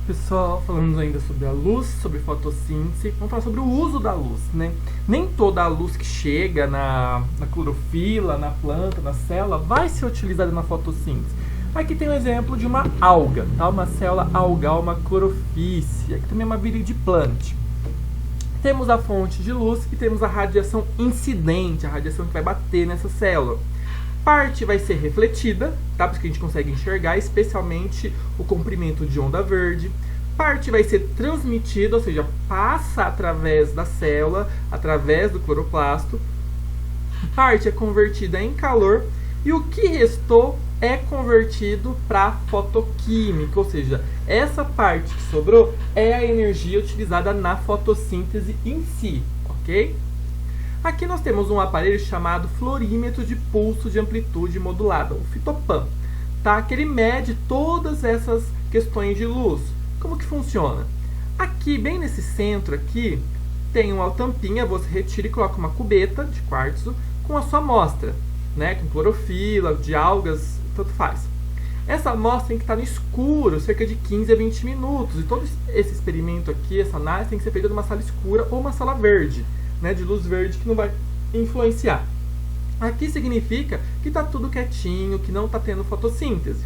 Pessoal, falando ainda sobre a luz, sobre fotossíntese, vamos falar sobre o uso da luz, né? Nem toda a luz que chega na clorofila, na planta, na célula, vai ser utilizada na fotossíntese. Aqui tem um exemplo de uma alga, tá? Uma célula algal, uma clorofícia, que também é uma viridie plant. Temos a fonte de luz e temos a radiação incidente, a radiação que vai bater nessa célula. Parte vai ser refletida, tá? Porque a gente consegue enxergar, especialmente o comprimento de onda verde. Parte vai ser transmitida, ou seja, passa através da célula, através do cloroplasto. Parte é convertida em calor e o que restou é convertido para fotoquímica, ou seja, essa parte que sobrou é a energia utilizada na fotossíntese em si, ok? Aqui nós temos um aparelho chamado fluorímetro de pulso de amplitude modulada, o Fitopan, tá? Que ele mede todas essas questões de luz. Como que funciona? Aqui, bem nesse centro aqui, tem uma tampinha, você retira e coloca uma cubeta de quartzo com a sua amostra, né? Com clorofila, de algas, tanto faz. Essa amostra tem que estar no escuro, cerca de 15 a 20 minutos. E todo esse experimento aqui, essa análise, tem que ser feita numa sala escura ou uma sala verde, né, de luz verde, que não vai influenciar. Aqui significa que está tudo quietinho, que não está tendo fotossíntese.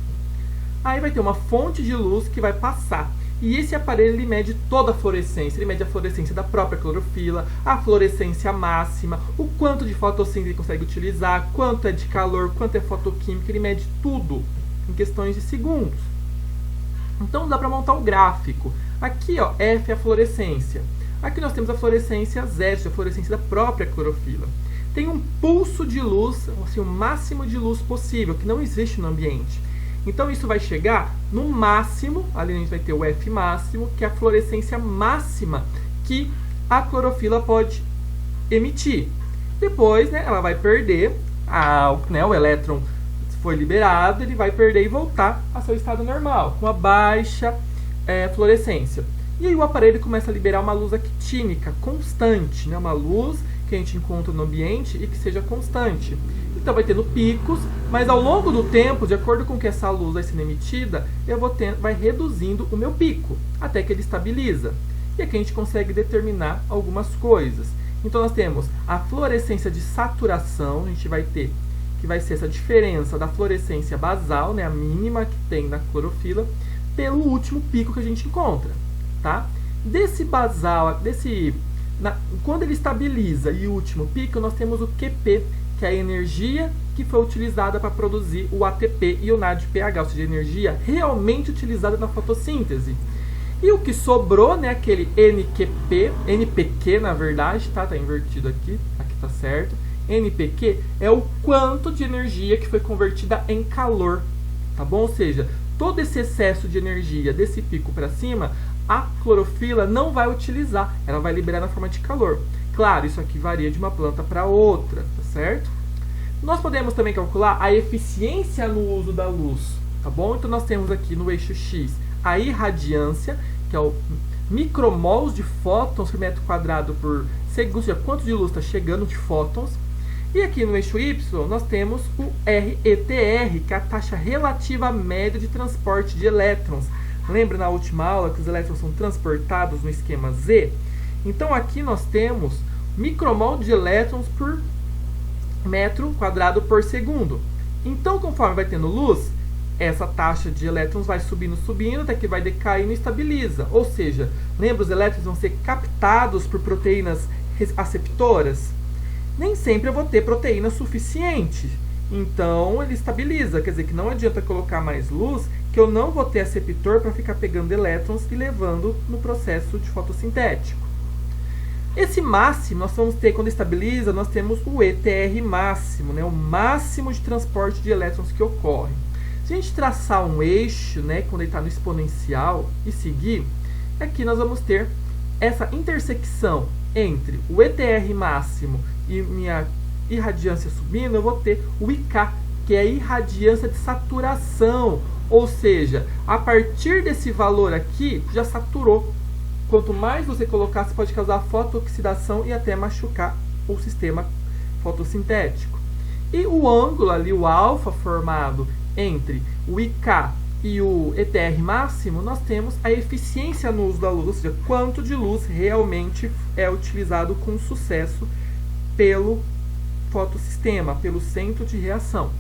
Aí vai ter uma fonte de luz que vai passar. E esse aparelho ele mede toda a fluorescência. Ele mede a fluorescência da própria clorofila, a fluorescência máxima, o quanto de fotossíntese ele consegue utilizar, quanto é de calor, quanto é fotoquímica. Ele mede tudo em questões de segundos. Então dá para montar o gráfico. Aqui, ó, F é a fluorescência. Aqui nós temos a fluorescência Z, a fluorescência da própria clorofila. Tem um pulso de luz, assim, o máximo de luz possível, que não existe no ambiente. Então isso vai chegar no máximo, ali a gente vai ter o F máximo, que é a fluorescência máxima que a clorofila pode emitir. Depois, né, ela vai perder, o elétron foi liberado, ele vai perder e voltar ao seu estado normal, com a baixa fluorescência. E aí o aparelho começa a liberar uma luz actínica constante, né? Uma luz que a gente encontra no ambiente e que seja constante. Então vai tendo picos, mas ao longo do tempo, de acordo com que essa luz vai sendo emitida, vai reduzindo o meu pico, até que ele estabiliza. E aqui a gente consegue determinar algumas coisas. Então nós temos a fluorescência de saturação, a gente vai ter, que vai ser essa diferença da fluorescência basal, né? A mínima que tem na clorofila, pelo último pico que a gente encontra. Tá? Desse basal, quando ele estabiliza e o último pico, nós temos o QP, que é a energia que foi utilizada para produzir o ATP e o NADPH, ou seja, a energia realmente utilizada na fotossíntese. E o que sobrou, né, aquele NPQ na verdade, tá invertido aqui tá certo. NPQ é o quanto de energia que foi convertida em calor, tá bom? Ou seja, todo esse excesso de energia desse pico para cima, a clorofila não vai utilizar, ela vai liberar na forma de calor. Claro, isso aqui varia de uma planta para outra, tá certo? Nós podemos também calcular a eficiência no uso da luz, tá bom? Então nós temos aqui no eixo X a irradiância, que é o micromols de fótons por metro quadrado por segundo, ou seja, quanto de luz está chegando de fótons. E aqui no eixo Y nós temos o RETR, que é a taxa relativa média de transporte de elétrons. Lembra na última aula que os elétrons são transportados no esquema Z? Então aqui nós temos micromol de elétrons por metro quadrado por segundo. Então, conforme vai tendo luz, essa taxa de elétrons vai subindo, até que vai decaindo e estabiliza. Ou seja, lembra, os elétrons vão ser captados por proteínas aceptoras? Nem sempre eu vou ter proteína suficiente. Então, ele estabiliza. Quer dizer que não adianta colocar mais luz, que eu não vou ter aceptor para ficar pegando elétrons e levando no processo de fotossintético. Esse máximo, nós vamos ter, quando estabiliza, nós temos o ETR máximo, né? O máximo de transporte de elétrons que ocorre. Se a gente traçar um eixo, né, quando ele está no exponencial e seguir, aqui nós vamos ter essa intersecção entre o ETR máximo e minha irradiância subindo, eu vou ter o IK, que é a irradiância de saturação. Ou seja, a partir desse valor aqui, já saturou. Quanto mais você colocar, você pode causar fotooxidação e até machucar o sistema fotossintético. E o ângulo ali, o alfa formado entre o IK e o ETR máximo, nós temos a eficiência no uso da luz, ou seja, quanto de luz realmente é utilizado com sucesso pelo fotossistema, pelo centro de reação.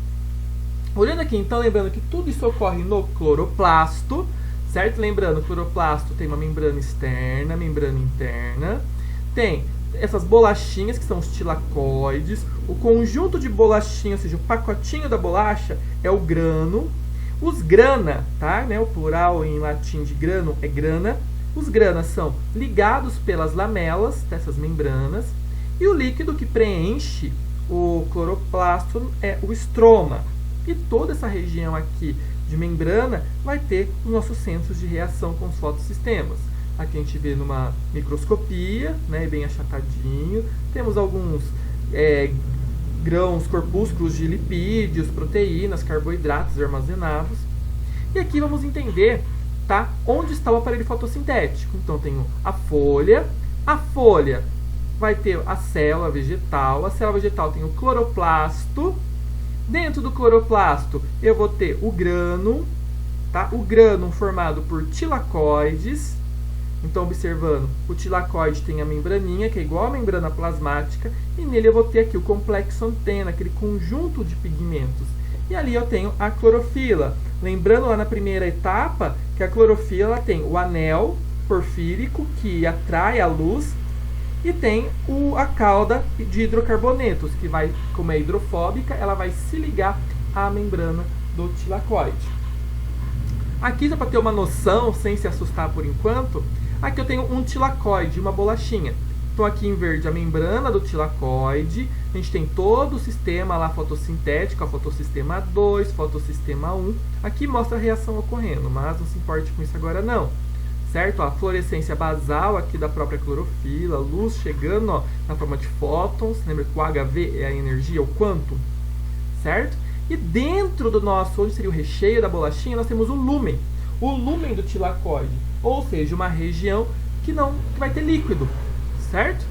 Olhando aqui, então, lembrando que tudo isso ocorre no cloroplasto, certo? Lembrando, o cloroplasto tem uma membrana externa, membrana interna, tem essas bolachinhas, que são os tilacoides, o conjunto de bolachinhas, ou seja, o pacotinho da bolacha é o grano, os grana, tá? Né? O plural em latim de grano é grana, os granas são ligados pelas lamelas dessas membranas, e o líquido que preenche o cloroplasto é o estroma. E toda essa região aqui de membrana vai ter os nossos centros de reação com os fotossistemas. Aqui a gente vê numa microscopia, né, bem achatadinho. Temos alguns grãos, corpúsculos de lipídios, proteínas, carboidratos armazenados. E aqui vamos entender, tá, onde está o aparelho fotossintético. Então, tenho a folha vai ter a célula vegetal tem o cloroplasto. Dentro do cloroplasto, eu vou ter o grano, tá? O grano formado por tilacoides. Então, observando, o tilacoide tem a membraninha, que é igual à membrana plasmática, e nele eu vou ter aqui o complexo antena, aquele conjunto de pigmentos. E ali eu tenho a clorofila. Lembrando lá na primeira etapa, que a clorofila tem o anel porfírico, que atrai a luz, e tem a cauda de hidrocarbonetos, que vai, como é hidrofóbica, ela vai se ligar à membrana do tilacoide. Aqui, só para ter uma noção, sem se assustar por enquanto, aqui eu tenho um tilacoide, uma bolachinha. Então aqui em verde a membrana do tilacoide, a gente tem todo o sistema lá fotossintético, a fotossistema 2, fotossistema 1. Aqui mostra a reação ocorrendo, mas não se importe com isso agora não. Certo? A fluorescência basal aqui da própria clorofila, luz chegando, ó, na forma de fótons. Lembra que o HV é a energia, o quantum, certo? E dentro do nosso, onde seria o recheio da bolachinha, nós temos o lúmen do tilacoide, ou seja, uma região que vai ter líquido, certo?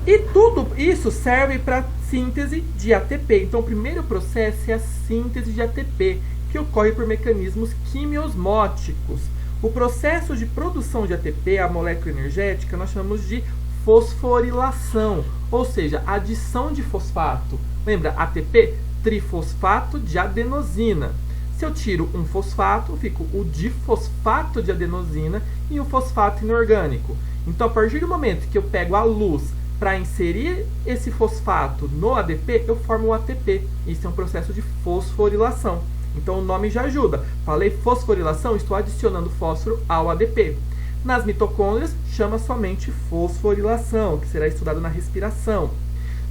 E tudo isso serve para síntese de ATP. Então, o primeiro processo é a síntese de ATP, que ocorre por mecanismos quimiosmóticos. O processo de produção de ATP, a molécula energética, nós chamamos de fosforilação, ou seja, adição de fosfato. Lembra, ATP? Trifosfato de adenosina. Se eu tiro um fosfato, fica o difosfato de adenosina e o fosfato inorgânico. Então, a partir do momento que eu pego a luz para inserir esse fosfato no ADP, eu formo o ATP. Isso é um processo de fosforilação. Então, o nome já ajuda. Falei fosforilação, estou adicionando fósforo ao ADP. Nas mitocôndrias, chama somente fosforilação, que será estudado na respiração.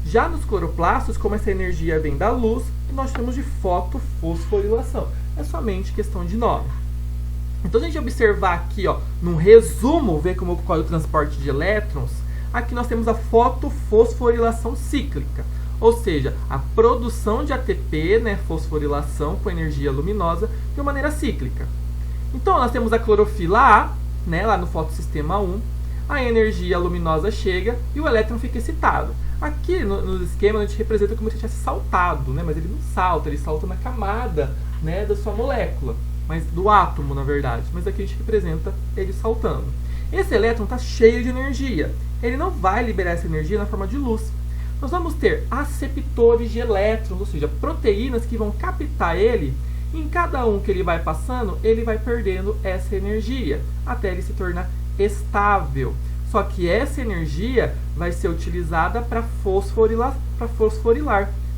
Já nos cloroplastos, como essa energia vem da luz, nós chamamos de fotofosforilação. É somente questão de nome. Então, se a gente observar aqui, ó, num resumo, ver como ocorre o transporte de elétrons, aqui nós temos a fotofosforilação cíclica. Ou seja, a produção de ATP, né, fosforilação com energia luminosa, de uma maneira cíclica. Então, nós temos a clorofila A, né, lá no fotossistema 1, a energia luminosa chega e o elétron fica excitado. Aqui no esquema a gente representa como se tivesse saltado, né, mas ele não salta, ele salta na camada, né, da sua molécula, mas do átomo, na verdade. Mas aqui a gente representa ele saltando. Esse elétron está cheio de energia. Ele não vai liberar essa energia na forma de luz. Nós vamos ter aceptores de elétrons, ou seja, proteínas que vão captar ele. Em cada um que ele vai passando, ele vai perdendo essa energia, até ele se tornar estável. Só que essa energia vai ser utilizada para fosforilar,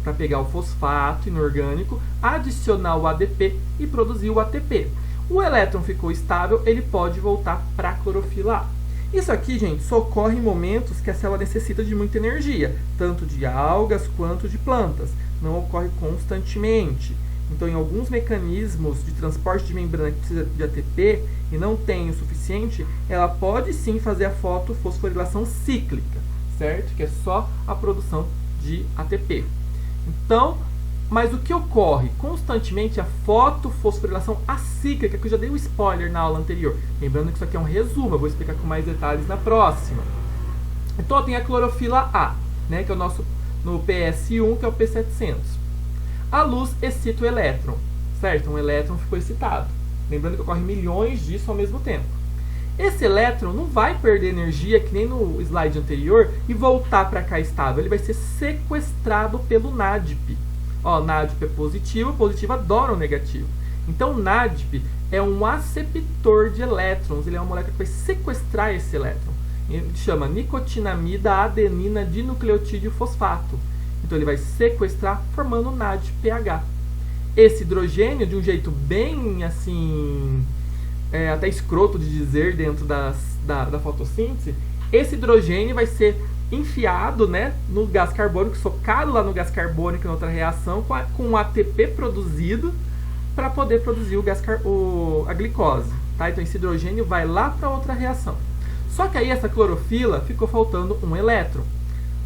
para pegar o fosfato inorgânico, adicionar o ADP e produzir o ATP. O elétron ficou estável, ele pode voltar para a clorofila A. Isso aqui, gente, só ocorre em momentos que a célula necessita de muita energia, tanto de algas quanto de plantas. Não ocorre constantemente. Então, em alguns mecanismos de transporte de membrana que precisa de ATP e não tem o suficiente, ela pode sim fazer a fotofosforilação cíclica, certo? Que é só a produção de ATP. Então, mas o que ocorre constantemente é a fotofosforilação acíclica, que eu já dei um spoiler na aula anterior. Lembrando que isso aqui é um resumo, eu vou explicar com mais detalhes na próxima. Então, tem a clorofila A, né, que é o nosso no PS1, que é o P700. A luz excita o elétron, certo? Um elétron ficou excitado. Lembrando que ocorre milhões disso ao mesmo tempo. Esse elétron não vai perder energia, que nem no slide anterior, e voltar para cá estável. Ele vai ser sequestrado pelo NADP. Ó, NADP é positivo, positivo adora o negativo. Então, o NADP é um aceptor de elétrons. Ele é uma molécula que vai sequestrar esse elétron. Ele chama nicotinamida adenina dinucleotídeo fosfato. Então, ele vai sequestrar formando o NADPH. Esse hidrogênio, de um jeito bem, assim, até escroto de dizer dentro da fotossíntese, esse hidrogênio vai ser enfiado, né, no gás carbônico, socado lá no gás carbônico em outra reação com o ATP produzido para poder produzir a glicose. Tá? Então, esse hidrogênio vai lá para outra reação. Só que aí essa clorofila ficou faltando um elétron.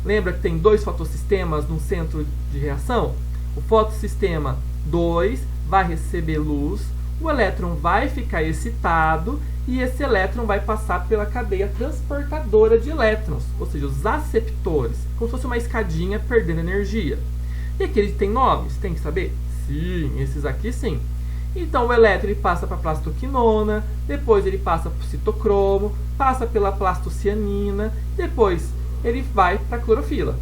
Lembra que tem 2 fotossistemas no centro de reação? O fotossistema 2 vai receber luz, o elétron vai ficar excitado e esse elétron vai passar pela cadeia transportadora de elétrons, ou seja, os aceptores, como se fosse uma escadinha perdendo energia. E aqui ele tem nomes, tem que saber? Sim, esses aqui sim. Então o elétron ele passa para a plastoquinona, depois ele passa para o citocromo, passa pela plastocianina, depois ele vai para a clorofila.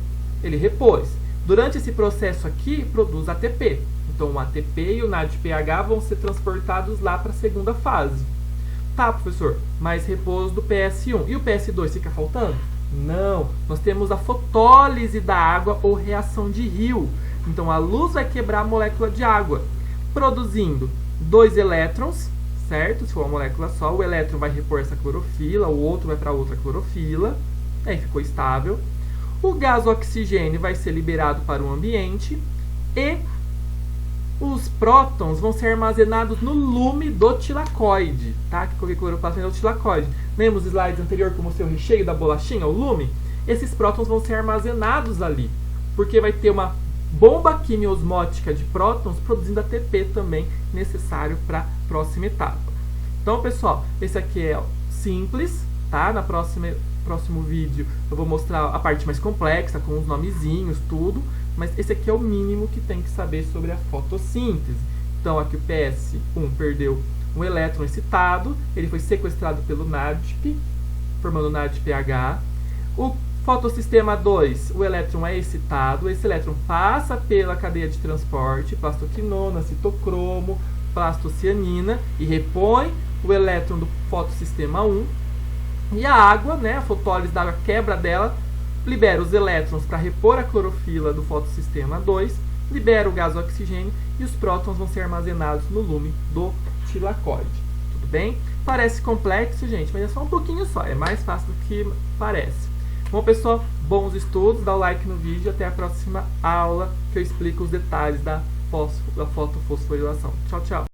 Ele repôs. Durante esse processo aqui, produz ATP. Então o ATP e o NADPH vão ser transportados lá para a segunda fase. Tá, professor, mas repouso do PS1. E o PS2 fica faltando? Não, nós temos a fotólise da água ou reação de Hill. Então a luz vai quebrar a molécula de água, produzindo 2 elétrons, certo? Se for uma molécula só, o elétron vai repor essa clorofila, o outro vai para outra clorofila, aí ficou estável. O gás oxigênio vai ser liberado para o ambiente e os prótons vão ser armazenados no lume do tilacoide, tá? Que coloquei cloroplasto no tilacoide. Lembra os slides anteriores que eu mostrei o recheio da bolachinha, o lume? Esses prótons vão ser armazenados ali, porque vai ter uma bomba quimiosmótica de prótons produzindo ATP também necessário para a próxima etapa. Então, pessoal, esse aqui é simples, tá? Na próximo vídeo eu vou mostrar a parte mais complexa, com os nomezinhos, tudo, mas esse aqui é o mínimo que tem que saber sobre a fotossíntese. Então, aqui o PS1 perdeu um elétron excitado, ele foi sequestrado pelo NADP, formando o NADPH. O fotossistema 2, o elétron é excitado, esse elétron passa pela cadeia de transporte, plastoquinona, citocromo, plastocianina, e repõe o elétron do fotossistema 1. E a água, né, a fotólise da água quebra dela, libera os elétrons para repor a clorofila do fotossistema 2, libera o gás oxigênio e os prótons vão ser armazenados no lume do tilacoide. Tudo bem? Parece complexo, gente, mas é só um pouquinho só, é mais fácil do que parece. Bom, pessoal, bons estudos, dá o like no vídeo, até a próxima aula que eu explico os detalhes da fotofosforilação. Tchau, tchau!